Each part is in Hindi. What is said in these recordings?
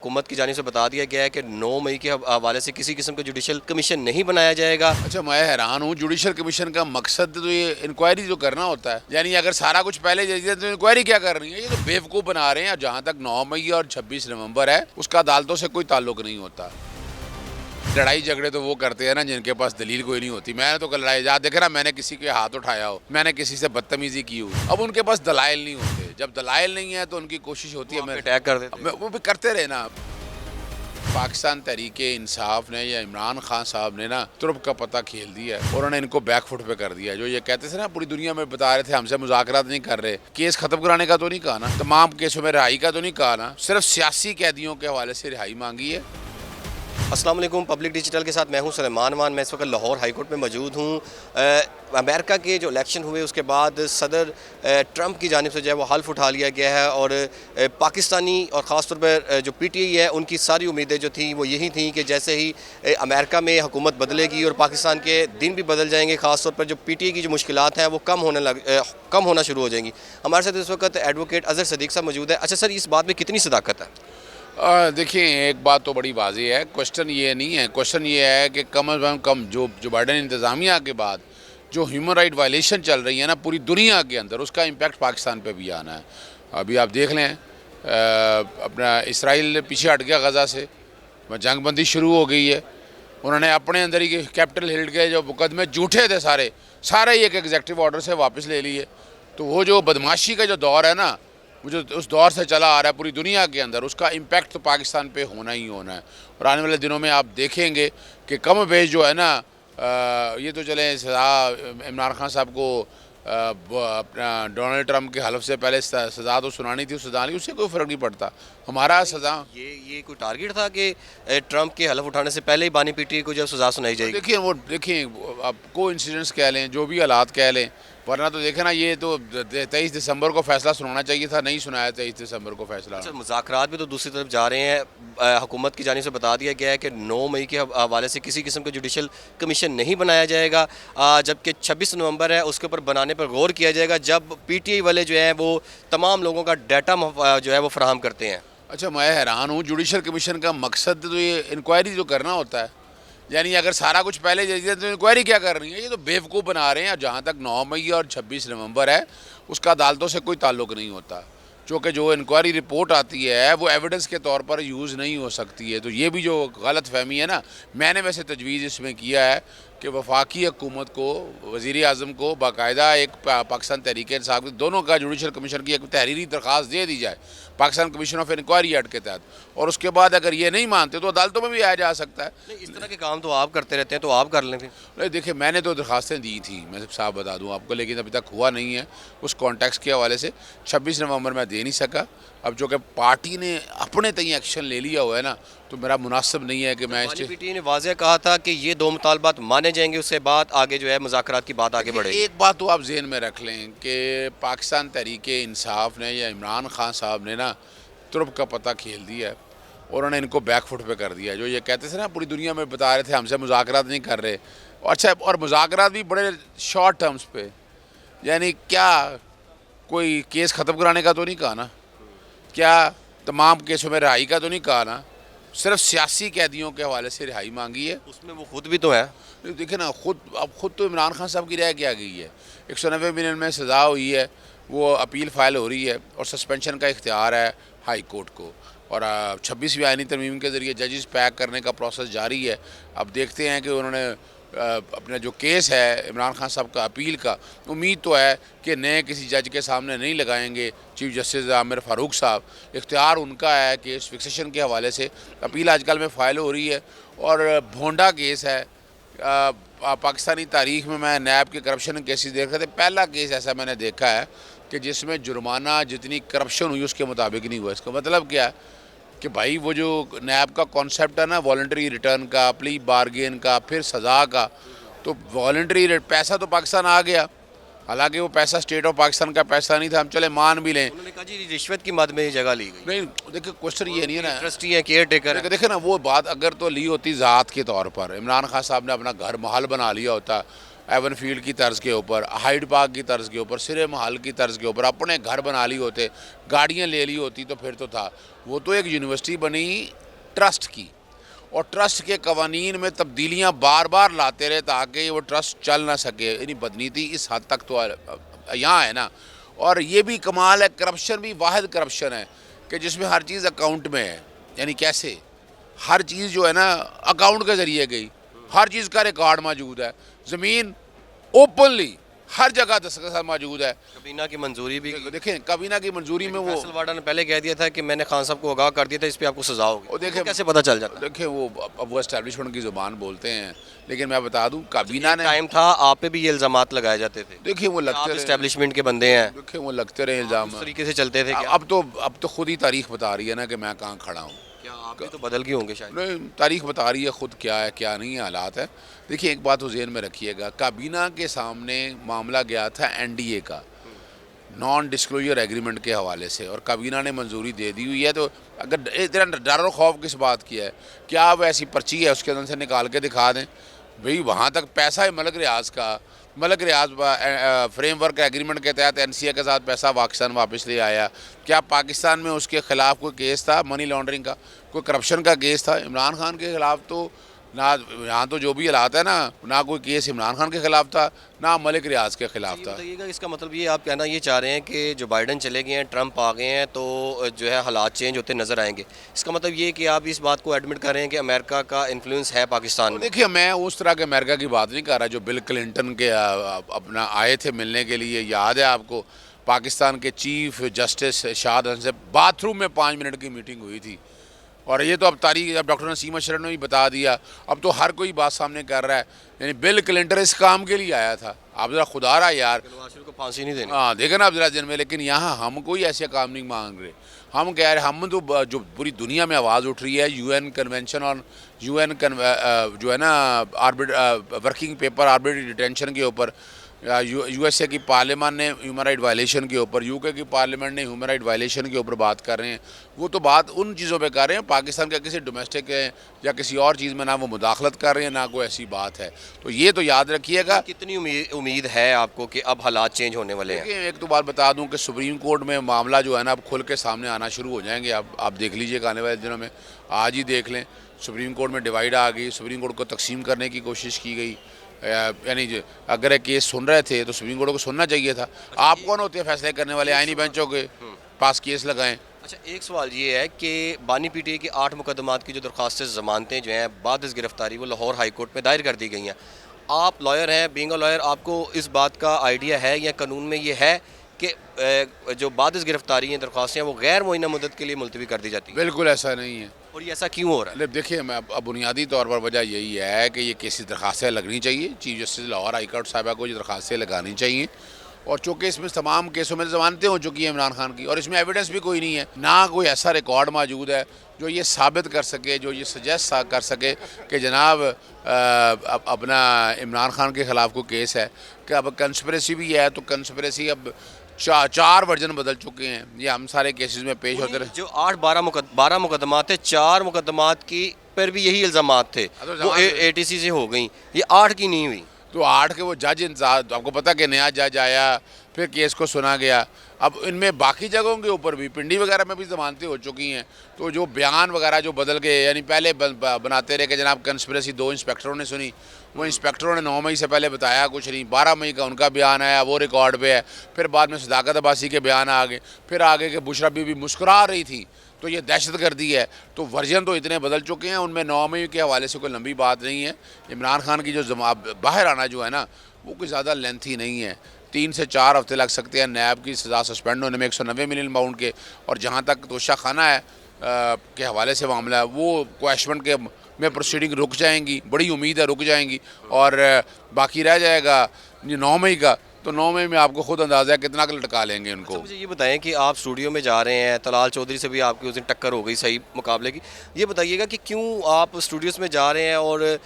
हुकूमत की जानिब से बता दिया गया है कि 9 मई के हवाले से किसी किस्म का जुडिशल कमीशन नहीं बनाया जाएगा। अच्छा, मैं हैरान हूँ। जुडिशल कमीशन का मकसद तो ये इंक्वायरी जो करना होता है, यानी अगर सारा कुछ पहले दे दिया तो इंक्वायरी क्या कर रही है? ये तो बेवकूफ़ बना रहे हैं। जहाँ तक 9 मई और 26 नवंबर है, उसका अदालतों से कोई ताल्लुक नहीं होता। लड़ाई झगड़े तो वो करते हैं ना जिनके पास दलील कोई नहीं होती। मैंने तो कल लड़ाई याद देखे ना, मैंने किसी के हाथ उठाया हो, मैंने किसी से बदतमीजी की हो, अब उनके पास दलाइल नहीं होते। जब दलाइल नहीं है तो उन्की कोशिश होती है मैं अटैक कर देते। वो भी करते रहे ना। पाकिस्तान तहरीके इंसाफ ने या इमरान खान साहब ने ना तुर्क का पता खेल दिया है और उन्होंने इनको बैकफुट पे कर दिया है। जो ये कहते थे ना, पूरी दुनिया में बता रहे थे हमसे मुज़ाकरात नहीं कर रहे, केस खत्म कराने का तो नहीं कहा ना, तमाम केसों में रिहाई का तो नहीं कहा ना, सिर्फ सियासी कैदियों के हवाले से रिहाई मांगी है। अस्सलाम वालेकुम। पब्लिक डिजिटल के साथ मैं हूं सलमान मान। मैं इस वक्त लाहौर हाई कोर्ट में मौजूद हूं। अमेरिका के जो इलेक्शन हुए उसके बाद सदर ट्रंप की जानिब से जो है वो हल्फ उठा लिया गया है और पाकिस्तानी और ख़ास तौर पर जो पीटीआई है उनकी सारी उम्मीदें जो थी वो यही थी कि जैसे ही अमेरिका में हुकूमत बदलेगी और पाकिस्तान के दिन भी बदल जाएंगे, ख़ास तौर पर जो पीटीआई की जो मुश्किलात हैं वो कम होना शुरू हो जाएंगी। हमारे साथ इस वक्त एडवोकेट अज़हर सदीक साहब मौजूद है। अच्छा सर, इस बात में कितनी सदाकत है? देखिए, एक बात तो बड़ी वाज़ेह है। क्वेश्चन ये नहीं है, क्वेश्चन ये है कि कम अज़ कम जो बाइडन इंतज़ामिया के बाद जो ह्यूमन राइट वायलेशन चल रही है ना पूरी दुनिया के अंदर, उसका इम्पैक्ट पाकिस्तान पे भी आना है। अभी आप देख लें, अपना इसराइल पीछे हट गया गज़ा से, जंगबंदी शुरू हो गई है। उन्होंने अपने अंदर ही कैपिटल हिल के जो मुकदमे झूठे थे सारे ही एक एग्जेक्टिव ऑर्डर से वापस ले लिए। तो वो जो बदमाशी का जो दौर है ना, वो जो उस दौर से चला आ रहा है पूरी दुनिया के अंदर, उसका इम्पैक्ट तो पाकिस्तान पे होना ही होना है। और आने वाले दिनों में आप देखेंगे कि कम बेश जो है ना, ये तो चले सज़ा इमरान खान साहब को अपना डोनाल्ड ट्रंप के हलफ से पहले सज़ा तो सुनानी थी, सज़ा ली, उससे कोई फ़र्क नहीं पड़ता। हमारा सज़ा ये कोई टारगेट था कि ट्रंप के हलफ उठाने से पहले ही बानी पीटीआई को जब सज़ा सुनाई जाएगी? देखिए, आप को इंसिडेंट्स कह लें, जो भी हालात कह लें, वरना तो देखें ना, ये तो 23 दिसंबर को फैसला सुनाना चाहिए था, नहीं सुनाया 23 दिसंबर को फैसला। अच्छा, मुज़ाकरात भी तो दूसरी तरफ जा रहे हैं। हुकूमत की जानिब से बता दिया गया है कि 9 मई के हवाले से किसी किस्म का जुडिशल कमीशन नहीं बनाया जाएगा, जबकि 26 नवंबर है उसके ऊपर बनाने पर गौर किया जाएगा जब पीटीआई वाले जो हैं वो तमाम लोगों का डाटा जो है वो फराहम करते हैं। अच्छा, मैं हैरान हूँ। जुडिशल कमीशन का मकसद तो ये इंक्वायरी जो करना होता है, यानी अगर सारा कुछ पहले दे दिया तो इंक्वायरी क्या कर रही है? ये तो बेवकूफ़ बना रहे हैं। जहाँ तक 9 मई और 26 नवंबर है, उसका अदालतों से कोई ताल्लुक नहीं होता, क्योंकि जो इंक्वायरी रिपोर्ट आती है वो एविडेंस के तौर पर यूज़ नहीं हो सकती है। तो ये भी जो गलत फहमी है ना, मैंने वैसे तजवीज़ इसमें किया है कि वफाकी हुकूमत को, वज़ीर आज़म को बाकायदा एक पाकिस्तान तहरीक इंसाफ के दोनों का जुडिशल कमीशन की एक तहरीरी दरख्वास्त दे दी जाए Pakistan commission of inquiry act के तहत, और उसके बाद अगर ये नहीं मानते तो अदालतों में भी आया जा सकता है। नहीं, इस तरह के काम तो आप करते रहते हैं, तो आप कर लें फिर। नहीं, देखिए, मैंने तो दरखास्तें दी थी, मैं साहब बता दूं आपको, लेकिन अभी तक हुआ नहीं है। उस कॉन्टेक्स्ट के हवाले से 26 नवंबर में दे नहीं सका। अब जो कि पार्टी ने अपने तय एक्शन ले लिया हुआ है ना, तो मेरा मुनासिब नहीं है कि मैं पीटीआई ने वाज़ेह कहा था कि ये दो मुतालबात माने जाएंगे, उसके बाद आगे जो है मुज़ाकरात की बात आगे बढ़ेगी। एक बात तो आप जेहन में रख लें कि पाकिस्तान तहरीके इंसाफ ने या इमरान खान साहब ने ना तुर्क का पता खेल दिया है और उन्होंने इनको बैकफुट पे कर दिया है। जो ये कहते थे ना, पूरी दुनिया में बता रहे थे हमसे मुज़ाकरात नहीं कर रहे, अच्छा, और मुज़ाकरात भी बड़े शॉर्ट टर्म्स पे, यानी क्या कोई केस ख़त्म कराने का तो नहीं कहा ना, क्या तमाम केसों में रिहाई का तो नहीं कहा ना, सिर्फ सियासी कैदियों के हवाले से रिहाई मांगी है। उसमें वो खुद भी तो है। देखिए ना, खुद तो इमरान खान साहब की रिहाई क्या गई है। 190 मिलियन में सज़ा हुई है, वो अपील फाइल हो रही है और सस्पेंशन का इख्तियार है हाई कोर्ट को, और 26वीं आईनी तरमीम के ज़रिए जजेस पैक करने का प्रोसेस जारी है। अब देखते हैं कि उन्होंने अपना जो केस है इमरान खान साहब का अपील का, उम्मीद तो है कि नए किसी जज के सामने नहीं लगाएंगे चीफ जस्टिस आमिर फ़ारूक साहब। इख्तियार उनका है केस फिक्सेशन के हवाले से, अपील आजकल में फ़ाइल हो रही है और भोंडा केस है। पाकिस्तानी तारीख में मैं नैब के करप्शन केसेस देख रहे थे, पहला केस ऐसा मैंने देखा है कि जिसमें जुर्माना जितनी करप्शन हुई उसके मुताबिक नहीं हुआ। इसका मतलब क्या है कि भाई वो जो नैब का कॉन्सेप्ट है ना, वॉलंटरी रिटर्न का, प्ली बार्गेन का, फिर सज़ा का, तो वॉलंटरी पैसा तो पाकिस्तान आ गया, हालांकि वो पैसा स्टेट ऑफ पाकिस्तान का पैसा नहीं था, हम चले मान भी लें। उन्होंने कहा जी रिश्वत की मद में ही जगह ली गई। नहीं, देखिए, क्वेश्चन ये नहीं है ना, ट्रस्टी है, केयर टेकर है। देखिए ना, वो बात अगर तो ली होती ज़ात के तौर पर, इमरान खान साहब ने अपना घर महल बना लिया होता, एवन फील्ड की तर्ज के ऊपर, हाइड पार्क की तर्ज के ऊपर, सिरे महल की तर्ज के ऊपर अपने घर बना ली होते, गाड़ियाँ ले ली होती तो फिर तो था। वो तो एक यूनिवर्सिटी बनी ट्रस्ट की, और ट्रस्ट के कवानीन में तब्दीलियाँ बार बार लाते रहे ताकि वो ट्रस्ट चल ना सके। यानी बदनीति इस हद तक तो यहाँ है ना। और ये भी कमाल है, करप्शन भी वाहिद करप्शन है कि जिसमें हर चीज़ अकाउंट में है। यानी कैसे हर चीज़ जो है ना अकाउंट के ज़रिए गई, हर चीज़ का रिकॉर्ड मौजूद है, ज़मीन ओपनली हर जगह दस्तखत मौजूद है। कबीना की मंजूरी भी, देखें कबीना की मंजूरी में वो फैसल वाडा ने पहले कह दिया था कि मैंने खान साहब को आगाह कर दिया था, इस पे आपको सजा होगी। वो देखें कैसे पता चल जाता? देखें वो एस्टैब्लिशमेंट की ज़ुबान बोलते हैं, लेकिन मैं बता दूं कबीना ने टाइम था आप पे भी ये इल्जामात लगाए जाते थे, देखिए वो आप लगते रहे, एस्टेब्लिशमेंट के बंदे हैं, देखें वो लगते रहे इल्ज़ाम। इस तरीके से चलते थे क्या? अब तो खुद ही तारीख बता रही है ना कि मैं कहाँ खड़ा हूँ। क्या आप भी तो बदल गए होंगे शायद? नहीं, तारीख बता रही है खुद क्या है क्या नहीं है हालात है। देखिए एक बात तो ज़हन में रखिएगा, काबीना के सामने मामला गया था एनडीए का, नॉन डिस्क्लोजर एग्रीमेंट के हवाले से, और काबीना ने मंजूरी दे दी हुई है। तो अगर इतना डर और खौफ किस बात की है? क्या अब ऐसी पर्ची है उसके अंदर से निकाल के दिखा दें? भाई वहाँ तक पैसा है मलक रियाज का, मलक रियाज फ्रेमवर्क एग्रीमेंट के तहत एनसीए के साथ पैसा पाकिस्तान वापस ले आया। क्या पाकिस्तान में उसके ख़िलाफ़ कोई केस था मनी लॉन्ड्रिंग का, कोई करप्शन का केस था? इमरान खान के ख़िलाफ़ तो ना, यहाँ तो जो भी हालात है ना कोई केस इमरान खान के ख़िलाफ़ था ना मलिक रियाज के ख़िलाफ़ था। बताइएगा, इसका मतलब ये आप कहना ये चाह रहे हैं कि जो बाइडन चले गए हैं, ट्रंप आ गए हैं, तो जो है हालात चेंज होते नज़र आएंगे। इसका मतलब ये कि आप इस बात को एडमिट कर रहे हैं कि अमेरिका का इन्फ्लुएंस है पाकिस्तान में? देखिए मैं उस तरह के अमेरिका की बात नहीं कर रहा जो बिल क्लिंटन के अपना आए थे मिलने के लिए। याद है आपको पाकिस्तान के चीफ जस्टिस शाहद हसन से बाथरूम में 5 मिनट की मीटिंग हुई थी, और ये तो अब तारीख अब डॉक्टर नसीम अशरफ ने भी बता दिया, अब तो हर कोई बात सामने कर रहा है। यानी बिल क्लिंटन इस काम के लिए आया था। आप ज़रा खुदा रहा यार, को फांसी नहीं देनी। हाँ देखें ना आप ज़रा दिन में, लेकिन यहाँ हम कोई ऐसे काम नहीं मांग रहे। हम कह रहे हम तो जो पूरी दुनिया में आवाज़ उठ रही है यूएन कन्वेंशन और यूएन जो है ना वर्किंग पेपर आर्बिट्रेरी डिटेंशन के ऊपर, यूएसए की पार्लियामेंट ने ह्यूमन राइट वायलेशन के ऊपर, यूके की पार्लियामेंट ने ह्यूमन राइट वायलेशन के ऊपर बात कर रहे हैं। वो तो बात उन चीज़ों पे कर रहे हैं, पाकिस्तान का किसी डोमेस्टिक या किसी और चीज़ में ना वो मुदाखलत कर रहे हैं ना कोई ऐसी बात है। तो ये तो याद रखिएगा। कितनी उम्मीद है आपको कि अब हालात चेंज होने वाले हैं? देखिए एक तो बात बता दूं कि सुप्रीम कोर्ट में मामला जो है ना अब खुल के सामने आना शुरू हो जाएंगे। आप देख लीजिएगा आने वाले दिनों में, आज ही देख लें सुप्रीम कोर्ट में डिवाइड आ गई, सुप्रीम कोर्ट को तकसीम करने की कोशिश की गई। यानी अगर एक केस सुन रहे थे तो सुप्रीम कोर्ट को सुनना चाहिए था। आप कौन होते हैं फैसले करने वाले? आईनी बेंचों के पास केस लगाएं। अच्छा, एक सवाल ये है कि बानी पीटीए की 8 मुकदमात की जो दरख्वास्त ज़मानतें जो हैं बाद इस गिरफ्तारी वो लाहौर हाई कोर्ट में दायर कर दी गई हैं। आप लॉयर हैं, बीइंग अ लॉयर आपको इस बात का आइडिया है या कानून में ये है कि जो बाद इस गिरफ्तारी हैं दरख्वास्तें वो गैर मुअय्यना मुद्दत के लिए मुलतवी कर दी जाती हैं? बिल्कुल ऐसा नहीं है। और ये ऐसा क्यों हो रहा है? देखिए मैं अब बुनियादी तौर पर वजह यही है कि ये केसेस दरखास्तें लगनी चाहिए। Chief justice Lahore high court साहिबा को ये दरखास्तें लगानी चाहिए, और चूँकि इसमें तमाम केसों में ज़मानतें हो चुकी हैं इमरान खान की, और इसमें एविडेंस भी कोई नहीं है, ना कोई ऐसा रिकॉर्ड मौजूद है जो ये साबित कर सके, जो ये सजेस्ट कर सके कि जनाब अपना इमरान खान के ख़िलाफ़ कोई केस है। कि अब कंस्पिरेसी भी है तो कंस्पिरेसी अब 4 वर्जन बदल चुके हैं, ये हम सारे केसेस में पेश होते रहे। जो 12 मुकदमात थे, 4 मुकदमात की पर भी यही इल्ज़ामात थे, वो एटीसी से हो गई, ये 8 की नहीं हुई। तो 8 के वो जज इंतजार, आपको पता कि नया जज आया फिर केस को सुना गया। अब इनमें बाकी जगहों के ऊपर भी पिंडी वगैरह में भी ज़मानतें हो चुकी हैं, तो जो बयान वगैरह जो बदल गए, यानी पहले बनाते रहे कि जनाब कंस्पिरेसी 2 इंस्पेक्टरों ने सुनी, वो इंस्पेक्टरों ने 9 मई से पहले बताया कुछ नहीं, 12 मई का उनका बयान आया, वो रिकॉर्ड पे है। फिर बाद में सदाकत अब्बासी के बयान आ गए, फिर आगे के बुशरा बीबी मुस्कुरा रही थी, तो ये दहशत गर्दी है। तो वर्जन तो इतने बदल चुके हैं, उनमें 9 मई के हवाले से कोई लंबी बात नहीं है। इमरान खान की जो बाहर आना जो है ना वो कोई ज़्यादा लेंथी नहीं है, 3 से 4 हफ्ते लग सकते हैं नैब की सज़ा सस्पेंड होने में 190 मिलियन पाउंड के। और जहाँ तक तोशा खाना है के हवाले से मामला है, वो क्वेश्चन के में प्रोसीडिंग रुक जाएंगी, बड़ी उम्मीद है रुक जाएंगी, और बाकी रह जाएगा 9 मई का। तो 9 मई में आपको खुद अंदाज़ा है कितना का लटका लेंगे उनको। अच्छा, मुझे ये बताएं कि आप स्टूडियो में जा रहे हैं, तलाल चौधरी से भी आपकी उस दिन टक्कर हो गई सही मुकाबले की, ये बताइएगा कि क्यों आप स्टूडियोज़ में जा रहे हैं और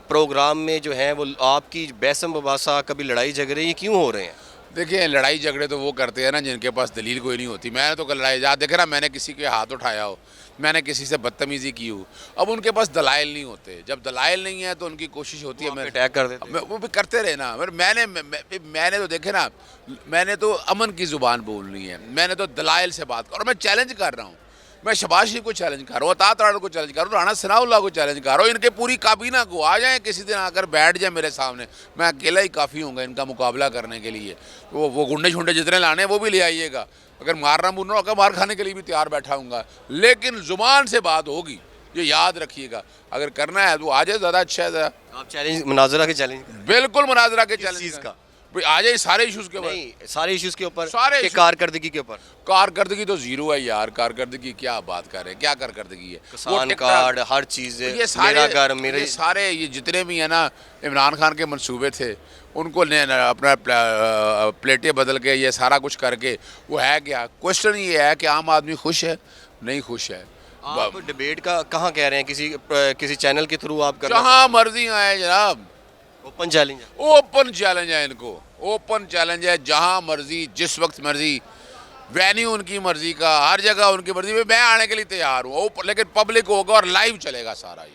प्रोग्राम में जो है वो आपकी बहस मुबासा कभी लड़ाई झगड़े ये क्यों हो रहे हैं? देखिए लड़ाई झगड़े तो वो करते हैं ना जिनके पास दलील कोई नहीं होती। मैंने तो लड़ाई याद देखे ना, मैंने किसी के हाथ उठाया हो मैंने किसी से बदतमीज़ी की हो। अब उनके पास दलाइल नहीं होते, जब दलाइल नहीं है तो उनकी कोशिश होती है मैं अटैक कर देते हैं। वो भी करते रहे ना। मगर मैंने तो देखे ना, मैंने तो अमन की ज़ुबान बोलनी है, मैंने तो दलाइल से बात कर, और मैं चैलेंज कर रहा हूँ। मैं शबाश शरीफ को चैलेंज कर रहा हूँ, अता ताड़ को चैलेंज कर रहा हूँ, राणा सनाउल्लाह को चैलेंज कर रहा हूँ, इनके पूरी काबीना को आ जाएं किसी दिन आकर बैठ जाए मेरे सामने, मैं अकेला ही काफ़ी हूँगा इनका मुकाबला करने के लिए। वो गुंडे शुंडे जितने लाने हैं वो भी ले आइएगा, अगर मारना मुरना होगा मार खाने के लिए भी तैयार बैठा हूँगा, लेकिन ज़ुबान से बात होगी, ये याद रखिएगा। अगर करना है तो आ जाए, ज़्यादा अच्छा है। ज़रा आप चैलेंज मुनाजरा के चैलेंज बिल्कुल मुनाजरा के किस चैलेंज चीज़ का? भाई आ जाए सारे इशूज़ के ऊपर। नहीं, सारे इश्यूज के ऊपर, सारे के issues- कारकर्दगी के ऊपर। कारकर्दगी तो जीरो है यार, कारकर्दगी क्या बात कर रहे हैं, क्या कारकर्दगी है? वो किसान टिकटॉक- कार्ड, हर चीज़, ये सारे मेरा घर मेरे, ये सारे ये जितने भी है ना इमरान खान के मंसूबे थे, उनको अपना प्लेटें बदल के ये सारा कुछ करके वो है क्या? क्वेश्चन ये है कि आम आदमी खुश है, नहीं खुश है। आप डिबेट का कहाँ कह रहे हैं? किसी चैनल के थ्रू आप कर जहाँ मर्जी आए जनाब, ओपन चैलेंज है। ओपन चैलेंज है इनको, ओपन चैलेंज है, जहाँ मर्जी जिस वक्त मर्जी, वेन्यू उनकी मर्जी का, हर जगह उनकी मर्जी में मैं आने के लिए तैयार हूँ, लेकिन पब्लिक होगा और लाइव चलेगा सारा ये।